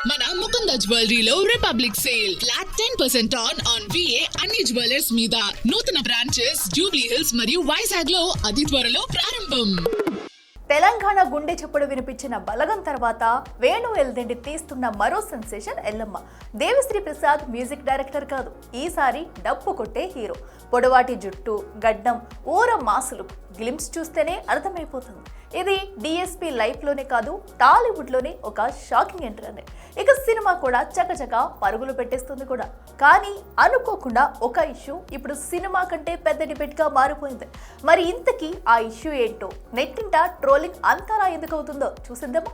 మన ముకుంద జ్యువెలరీలో republic sale flat 10% on VA అన్ని జ్యువెలర్స్ మీద. నూతన బ్రాంచెస్ జూబ్లీ హిల్స్ మరియు వైజాగ్ లో అతి త్వరలో ప్రారంభం. తెలంగాణ గుండె చప్పుడు వినిపించిన బలగం తర్వాత వేణు ఎల్దెండి తీస్తున్న మరో sensation Yellamma. Devi Sri Prasad music director కాదు, ఈసారి డప్పు కొట్టే హీరో. పొడవాటి జుట్టు, గడ్డం, ఊర మాసులు గ్లిమ్స్ చూస్తేనే అర్థమైపోతుంది. ఇది DSP లైఫ్ లోనే కాదు, టాలీవుడ్ లోనే ఒక షాకింగ్ ఎంట్రీ. ఇక సినిమా కూడా చకచక పరుగులు పెట్టేస్తుంది కూడా. కానీ అనుకోకుండా ఒక ఇష్యూ ఇప్పుడు సినిమా కంటే పెద్ద డిబేట్ గా మారిపోయింది. మరి ఇంతకీ ఆ ఇష్యూ ఏంటో, నెట్టింట ట్రోలింగ్ అంతలా ఎందుకు అవుతుందో చూసిద్దామా.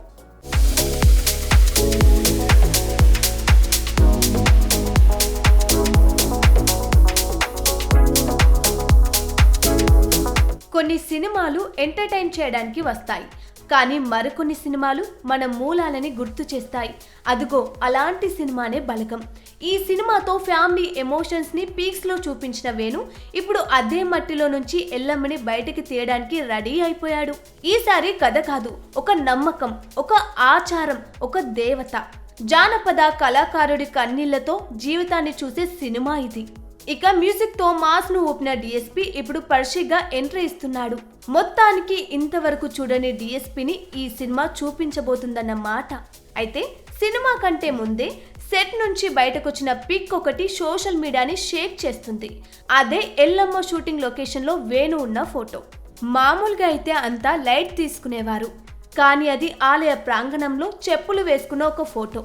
కొన్ని సినిమాలు ఎంటర్టైన్ చేయడానికి వస్తాయి, కానీ మరికొన్ని సినిమాలు మన మూలాలని గుర్తు చేస్తాయి. అదుగో అలాంటి సినిమానే బలగం. ఈ సినిమాతో ఫ్యామిలీ ఎమోషన్స్ ని పీక్స్ లో చూపించిన వేణు ఇప్పుడు అదే మట్టిలో నుంచి ఎల్లమ్మని బయటికి తీయడానికి రెడీ అయిపోయాడు. ఈసారి కథ కాదు, ఒక నమ్మకం, ఒక ఆచారం, ఒక దేవత. జానపద కళాకారుడి కన్నీళ్లతో జీవితాన్ని చూసే సినిమా ఇది. ఇక మ్యూజిక్ తో మాస్ ను ఊపిన DSP ఇప్పుడు పర్షిగా ఎంట్రీ ఇస్తున్నాడు. మొత్తానికి ఇంతవరకు చూడని DSPని ఈ సినిమా చూపించబోతుందన్న మాట. అయితే సినిమా కంటే ముందే సెట్ నుంచి బయటకొచ్చిన పిక్ ఒకటి సోషల్ మీడియాని షేక్ చేస్తుంది. అదే ఎల్లమ్మ షూటింగ్ లొకేషన్ లో వేణు ఉన్న ఫోటో. మామూలుగా అయితే అంతా లైట్ తీసుకునేవారు, కానీ అది ఆలయ ప్రాంగణంలో చెప్పులు వేసుకున్న ఒక ఫోటో.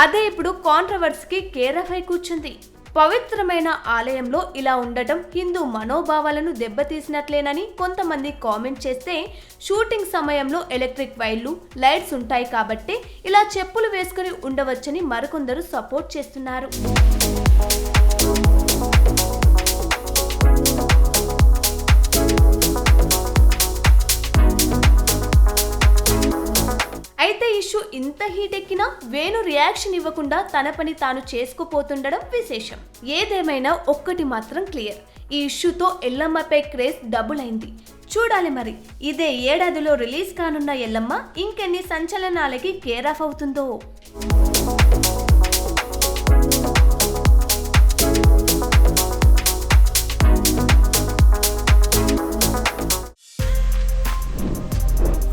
అదే ఇప్పుడు కాంట్రవర్సీకి కేరాఫ్ అయి కూర్చుంది. పవిత్రమైన ఆలయంలో ఇలా ఉండటం హిందూ మనోభావాలను దెబ్బతీసినట్లేనని కొంతమంది కామెంట్ చేస్తే, షూటింగ్ సమయంలో ఎలక్ట్రిక్ వైర్లు, లైట్స్ ఉంటాయి కాబట్టి ఇలా చెప్పులు వేసుకుని ఉండవచ్చని మరికొందరు సపోర్ట్ చేస్తున్నారు. అయితే ఇష్యూ ఇంత హీట్ ఎక్కినా వేణు రియాక్షన్ ఇవ్వకుండా తన పని తాను చేసుకుపోతుండడం విశేషం. ఏదేమైనా ఒక్కటి మాత్రం క్లియర్, ఈ ఇష్యూతో ఎల్లమ్మపై క్రేజ్ డబుల్ అయింది. చూడాలి మరి ఇదే ఏడాదిలో రిలీజ్ కానున్న ఎల్లమ్మ ఇంకెన్ని సంచలనాలకి కేరాఫ్ అవుతుందో.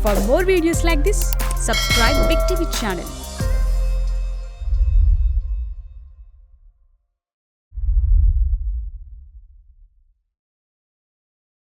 For more videos like this, subscribe Big TV channel.